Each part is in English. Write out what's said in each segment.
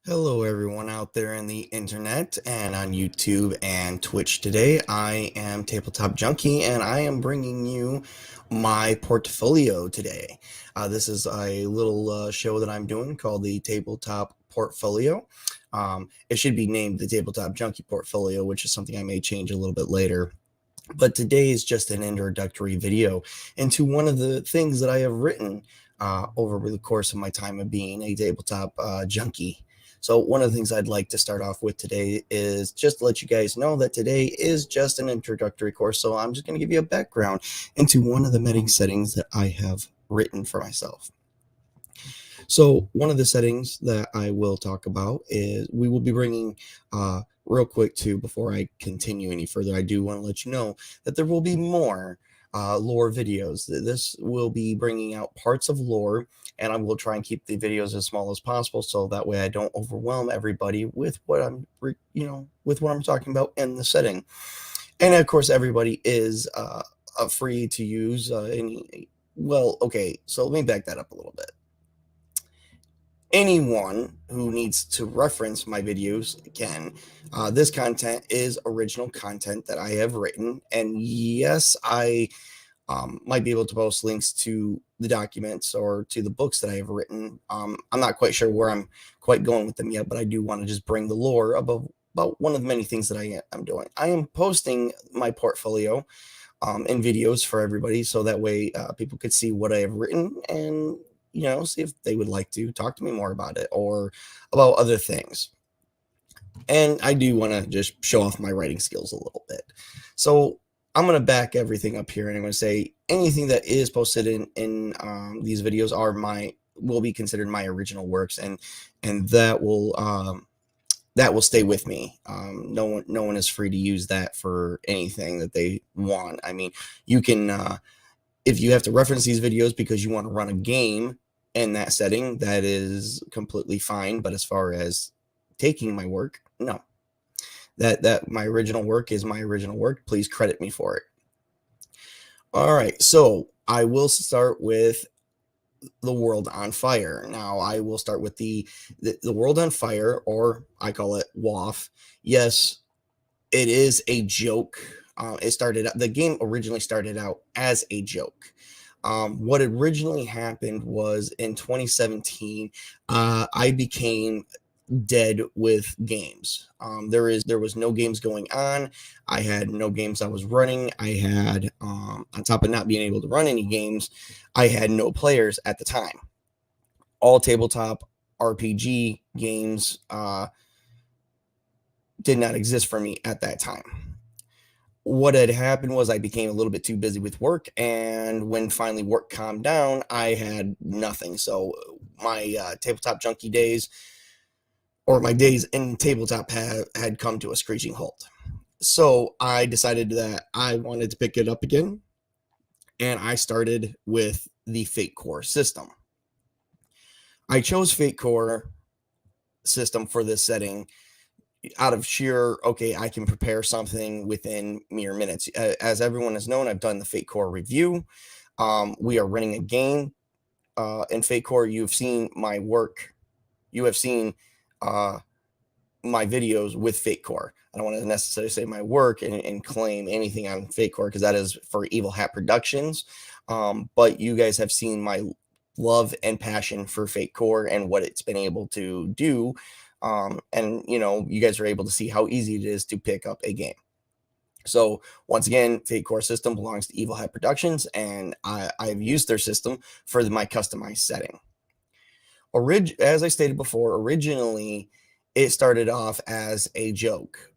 Hello, everyone out there in the internet and on YouTube and Twitch today. I am Tabletop Junkie and I am bringing you my portfolio today. This is a little show that I'm doing called the Tabletop Portfolio. It should be named the Tabletop Junkie Portfolio, which is something I may change a little bit later. But today is just an introductory video into one of the things that I have written over the course of my time of being a tabletop junkie. So one of the things I'd like to start off with today is just to let you guys know that today is just an introductory course. So I'm just going to give you a background into one of the meta settings that I have written for myself. So one of the settings that I will talk about is we will be bringing real quick too, before I continue any further, I do want to let you know that there will be more lore videos. This will be bringing out parts of lore, and I will try and keep the videos as small as possible, so that way I don't overwhelm everybody with what I'm, with what I'm talking about in the setting. And of course, everybody is free to use any. Well, okay, so let me back that up a little bit. Anyone who needs to reference my videos can. This content is original content that I have written, and yes, I might be able to post links to the documents or to the books that I have written. I'm not quite sure where I'm quite going with them yet, but I do want to just bring the lore about one of the many things that I am doing. I am posting my portfolio in videos for everybody, so that way people could see what I have written and see if they would like to talk to me more about it or about other things. And I do want to just show off my writing skills a little bit. So I'm going to back everything up here, and I'm going to say anything that is posted in these videos will be considered my original works, and that will stay with me. No one is free to use that for anything that they want. I mean, you can if you have to reference these videos because you want to run a game in that setting, that is completely fine. But as far as taking my work, no. That my original work is my original work. Please credit me for it. All right, so I will start with the World on Fire. Now I will start with the World on Fire, or I call it WoF. Yes, it is a joke. The game originally started out as a joke. What originally happened was in 2017, I became dead with games. There was no games going on. I had no games I was running. I had, on top of not being able to run any games, I had no players at the time. All tabletop RPG games did not exist for me at that time. What had happened was I became a little bit too busy with work, and when finally work calmed down, I had nothing. So my tabletop junkie days, or my days in tabletop, had come to a screeching halt. So I decided that I wanted to pick it up again, and I started with the Fate Core system. I chose Fate Core system for this setting out of sheer, okay, I can prepare something within mere minutes. As everyone has known, I've done the Fate Core review. We are running a game in Fate Core. You've seen my work. You have seen my videos with Fate Core. I don't want to necessarily say my work and claim anything on Fate Core, because that is for Evil Hat Productions. But you guys have seen my love and passion for Fate Core and what it's been able to do. And you guys are able to see how easy it is to pick up a game. So once again, Fate Core system belongs to Evil Hat Productions, and I've used their system for my customized setting. As I stated before, originally it started off as a joke.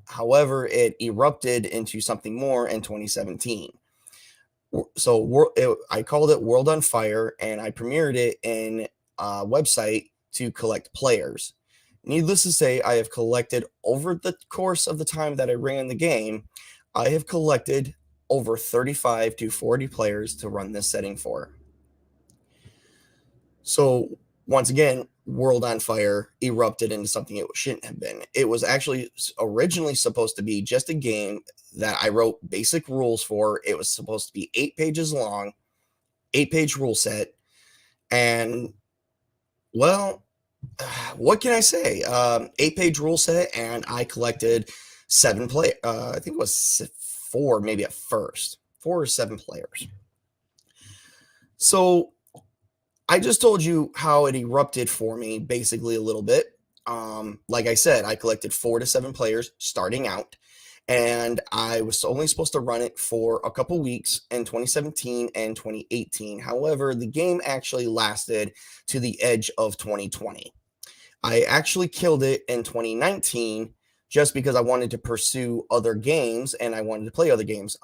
However, it erupted into something more in 2017. So I called it World on Fire, and I premiered it in a website to collect players. Needless to say, I have collected, over the course of the time that I ran the game, I have collected over 35 to 40 players to run this setting for. So once again, World on Fire erupted into something it shouldn't have been. It was actually originally supposed to be just a game that I wrote basic rules for. It was supposed to be 8 pages long, 8-page rule set. And, well, what can I say? 8-page rule set, and I collected 7 play. I think it was 4, maybe at first, 4 or 7 players. So I just told you how it erupted for me, basically a little bit. Like I said, I collected 4 to 7 players starting out, and I was only supposed to run it for a couple weeks in 2017 and 2018. However, the game actually lasted to the edge of 2020. I actually killed it in 2019 just because I wanted to pursue other games and I wanted to play other games.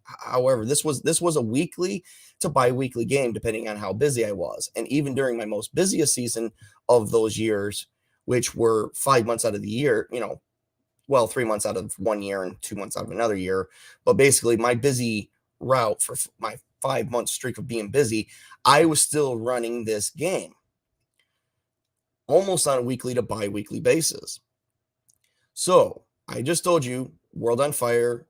However, this was a weekly to bi-weekly game depending on how busy I was. And even during my most busiest season of those years, which were 5 months out of the year, 3 months out of 1 year and 2 months out of another year, but basically my busy route for my 5-month streak of being busy, I was still running this game almost on a weekly to bi-weekly basis. So I just told you World on Fire,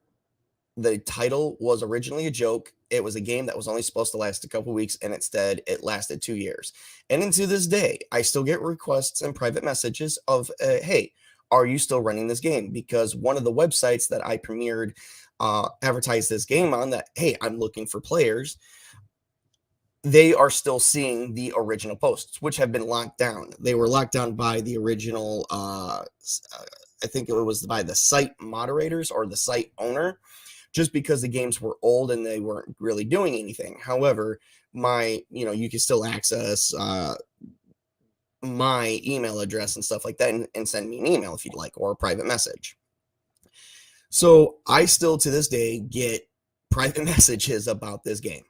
the title was originally a joke. It was a game that was only supposed to last a couple weeks, and instead it lasted 2 years. And into this day, I still get requests and private messages of, hey, are you still running this game? Because one of the websites that I premiered advertised this game on that, hey, I'm looking for players, they are still seeing the original posts, which have been locked down. They were locked down by the original, I think it was by the site moderators or the site owner, just because the games were old and they weren't really doing anything. However, you can still access my email address and stuff like that and send me an email if you'd like, or a private message. So I still to this day get private messages about this game.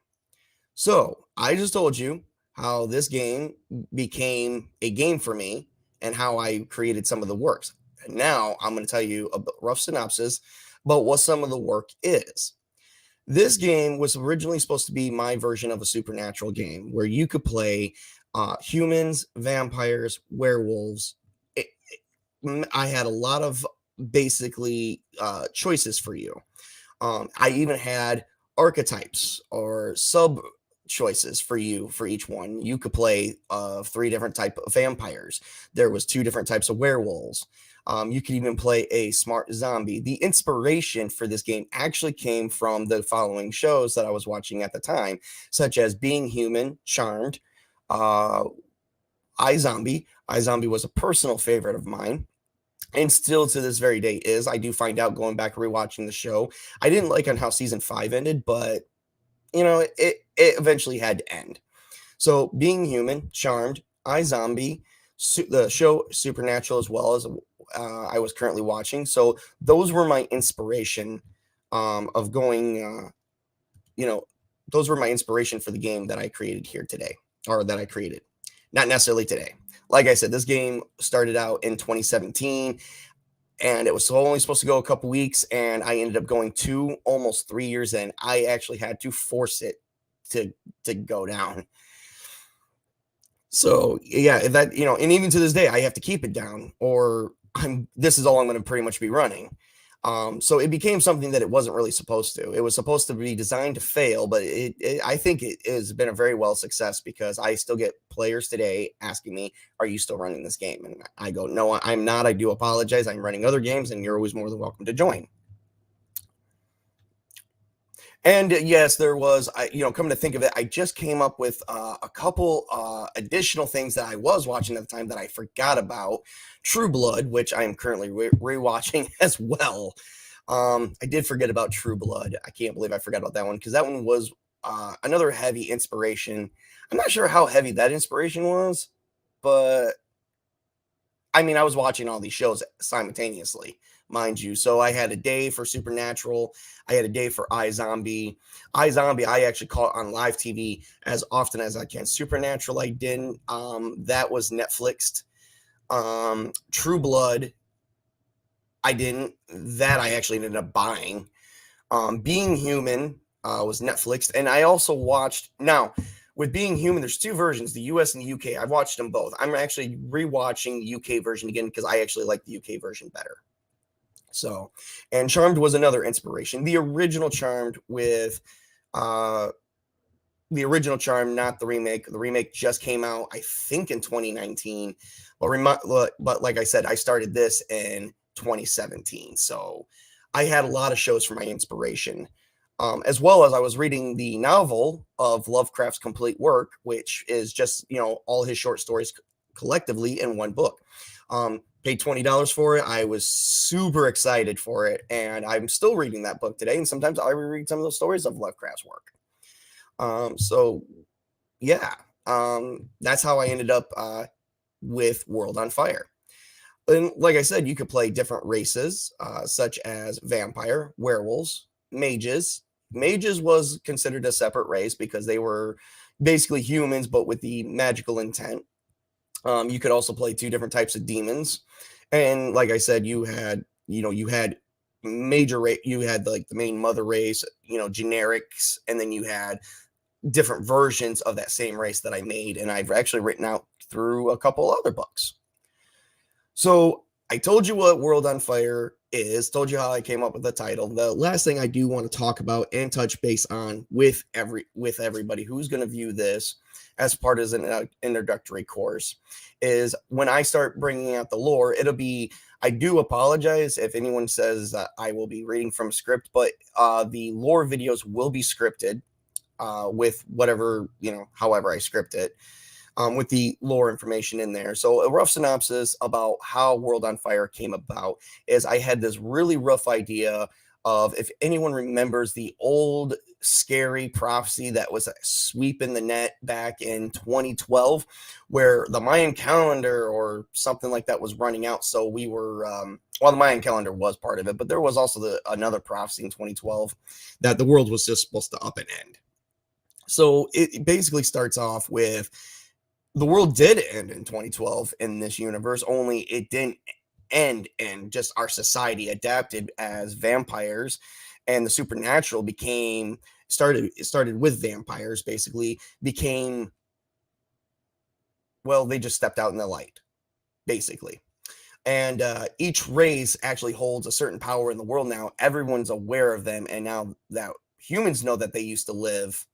So I just told you how this game became a game for me and how I created some of the works. And now I'm going to tell you a rough synopsis about what some of the work is. This game was originally supposed to be my version of a supernatural game where you could play humans, vampires, werewolves. I had a lot of basically choices for you. I even had archetypes or sub choices for you for each one. You could play 3 different type of vampires. There was 2 different types of werewolves. You could even play a smart zombie. The inspiration for this game actually came from the following shows that I was watching at the time, such as Being Human, Charmed, iZombie. iZombie was a personal favorite of mine, and still to this very day is. I do find out going back rewatching the show, I didn't like on how season 5 ended, but it eventually had to end. So Being Human, Charmed, iZombie, the show Supernatural, as well as I was currently watching. So those were my inspiration of going, those were my inspiration for the game that I created here today, or that I created. Not necessarily today. Like I said, this game started out in 2017, and it was only supposed to go a couple weeks, and I ended up going 2, almost 3 years in. I actually had to force it to go down. So yeah, that, and even to this day, I have to keep it down, or this is all I'm going to pretty much be running. So it became something that it wasn't really supposed to. It was supposed to be designed to fail, but I think it has been a very well success, because I still get players today asking me, are you still running this game? And I go, no, I'm not. I do apologize. I'm running other games, and you're always more than welcome to join. And yes, there was, coming to think of it, I just came up with a couple additional things that I was watching at the time that I forgot about. True Blood, which I am currently rewatching as well. I did forget about True Blood. I can't believe I forgot about that one, because that one was another heavy inspiration. I'm not sure how heavy that inspiration was, but I mean, I was watching all these shows simultaneously, mind you. So I had a day for Supernatural. I had a day for iZombie. iZombie, I actually caught on live TV as often as I can. Supernatural, I didn't. That was Netflixed. True Blood, I didn't. That I actually ended up buying. Being Human was Netflixed. And I also watched, now, with Being Human, there's 2 versions, the US and the UK. I've watched them both. I'm actually rewatching the UK version again, because I actually like the UK version better. So, and Charmed was another inspiration. The original Charmed with the original Charm, not the remake. The remake just came out, I think, in 2019. But like I said, I started this in 2017. So I had a lot of shows for my inspiration, as well as I was reading the novel of Lovecraft's complete work, which is just, all his short stories collectively in one book. Paid $20 for it. I was super excited for it. And I'm still reading that book today. And sometimes I reread some of those stories of Lovecraft's work. So yeah, that's how I ended up with World on Fire. And like I said, you could play different races, such as vampire, werewolves, mages. Mages was considered a separate race because they were basically humans, but with the magical intent. You could also play two different types of demons. And like I said, you had major race, you had like the main mother race, generics, and then you had different versions of that same race that I made, and I've actually written out through a couple other books. So I told you what World on Fire is, told you how I came up with the title. The last thing I do want to talk about and touch base on with everybody who's going to view this as part of an introductory course is when I start bringing out the lore, it'll be, I do apologize if anyone says that I will be reading from a script, but the lore videos will be scripted with whatever, however I script it, with the lore information in there. So a rough synopsis about how World on Fire came about is I had this really rough idea of, if anyone remembers the old scary prophecy that was sweeping the net back in 2012, where the Mayan calendar or something like that was running out. So we were, the Mayan calendar was part of it, but there was also another prophecy in 2012 that the world was just supposed to up and end. So it basically starts off with the world did end in 2012 in this universe, only it didn't end, and just our society adapted as vampires, and the supernatural started with vampires, basically became, well, they just stepped out in the light, basically. And each race actually holds a certain power in the world now. Everyone's aware of them, and now that humans know that they used to live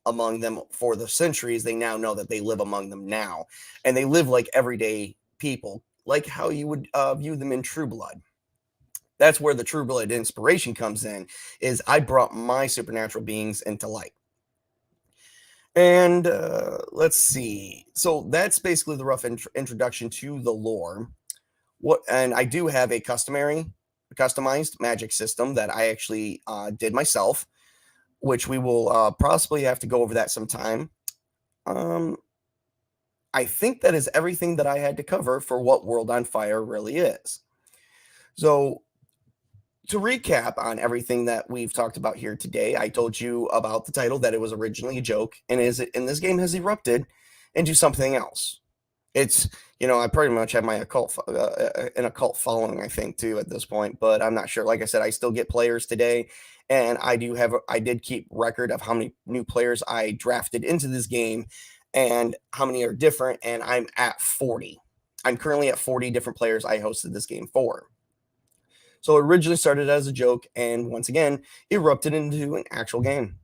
among them for the centuries, they now know that they live among them now, and they live like everyday people, like how you would view them in True Blood. That's where the True Blood inspiration comes in, is I brought my supernatural beings into light. And let's see. So that's basically the rough introduction to the lore. And I do have a customized magic system that I actually did myself, which we will possibly have to go over that sometime. I think that is everything that I had to cover for what World on Fire really is. So to recap on everything that we've talked about here today, I told you about the title, that it was originally a joke, and in this game has erupted into something else. It's, I pretty much have my an occult following, I think, too, at this point, but I'm not sure. Like I said, I still get players today, and I did keep record of how many new players I drafted into this game and how many are different, and I'm at 40. I'm currently at 40 different players I hosted this game for. So it originally started as a joke, and once again, erupted into an actual game.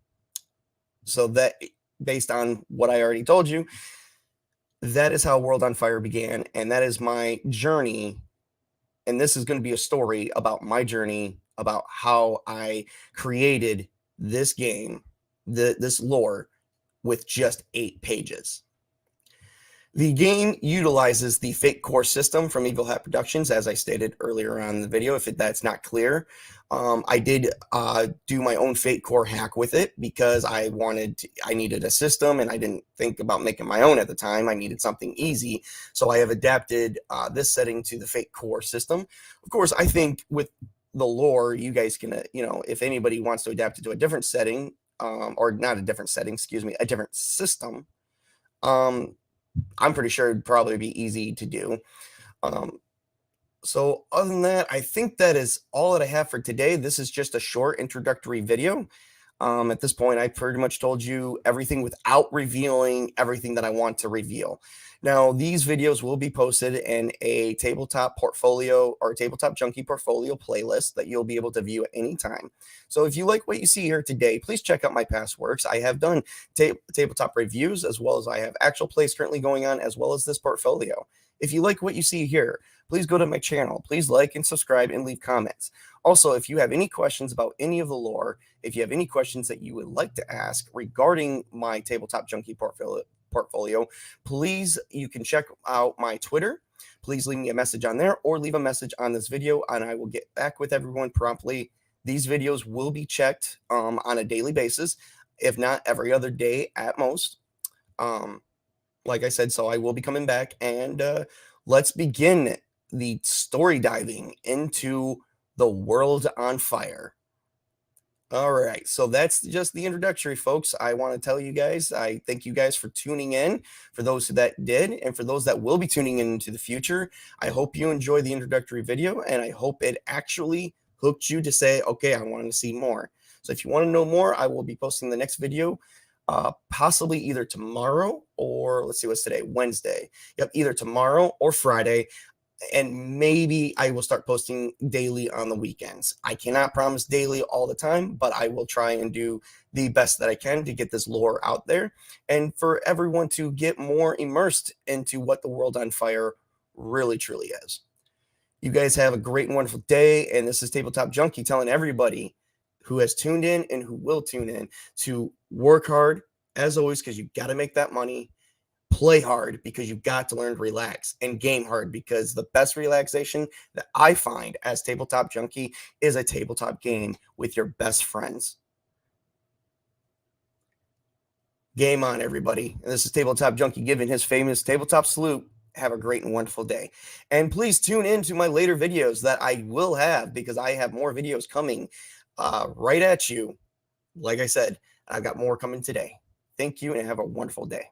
So that, based on what I already told you, that is how World on Fire began, and that is my journey. And this is going to be a story about my journey, about how I created this game, this lore, with just 8 pages. The game utilizes the Fate Core system from Evil Hat Productions, as I stated earlier on in the video, if that's not clear. I did do my own Fate Core hack with it because I needed a system, and I didn't think about making my own at the time. I needed something easy. So I have adapted this setting to the Fate Core system. Of course, I think with the lore, you guys can, if anybody wants to adapt it to a different setting, or not a different setting, excuse me, a different system, I'm pretty sure it'd probably be easy to do. So other than that, I think that is all that I have for today. This is just a short introductory video. At this point, I pretty much told you everything without revealing everything that I want to reveal. Now, these videos will be posted in a tabletop portfolio or tabletop junkie portfolio playlist that you'll be able to view at any time. So if you like what you see here today, please check out my past works. I have done tabletop reviews, as well as I have actual plays currently going on, as well as this portfolio. If you like what you see here, please go to my channel. Please like and subscribe and leave comments. Also, if you have any questions about any of the lore, if you have any questions that you would like to ask regarding my Tabletop Junkie portfolio, please, you can check out my Twitter. Please leave me a message on there or leave a message on this video, and I will get back with everyone promptly. These videos will be checked on a daily basis, if not every other day at most. Like I said, so I will be coming back, and let's begin the story diving into the world on fire. All right, so that's just the introductory, folks. I want to tell you guys, I thank you guys for tuning in, for those that did, and for those that will be tuning in into the future. I hope you enjoy the introductory video, and I hope it actually hooked you to say, okay, I want to see more. So if you want to know more, I will be posting the next video, possibly either tomorrow or, let's see, what's today? Wednesday. Yep, either tomorrow or Friday. And maybe I will start posting daily on the weekends. I cannot promise daily all the time, but I will try and do the best that I can to get this lore out there and for everyone to get more immersed into what the world on fire really truly is. You guys have a great and wonderful day, and this is Tabletop Junkie telling everybody who has tuned in and who will tune in to work hard, as always, because you got to make that money. Play hard because you've got to learn to relax, and game hard because the best relaxation that I find as Tabletop Junkie is a tabletop game with your best friends. Game on, everybody. And this is Tabletop Junkie giving his famous tabletop salute. Have a great and wonderful day. And please tune in to my later videos that I will have, because I have more videos coming right at you. Like I said, I've got more coming today. Thank you and have a wonderful day.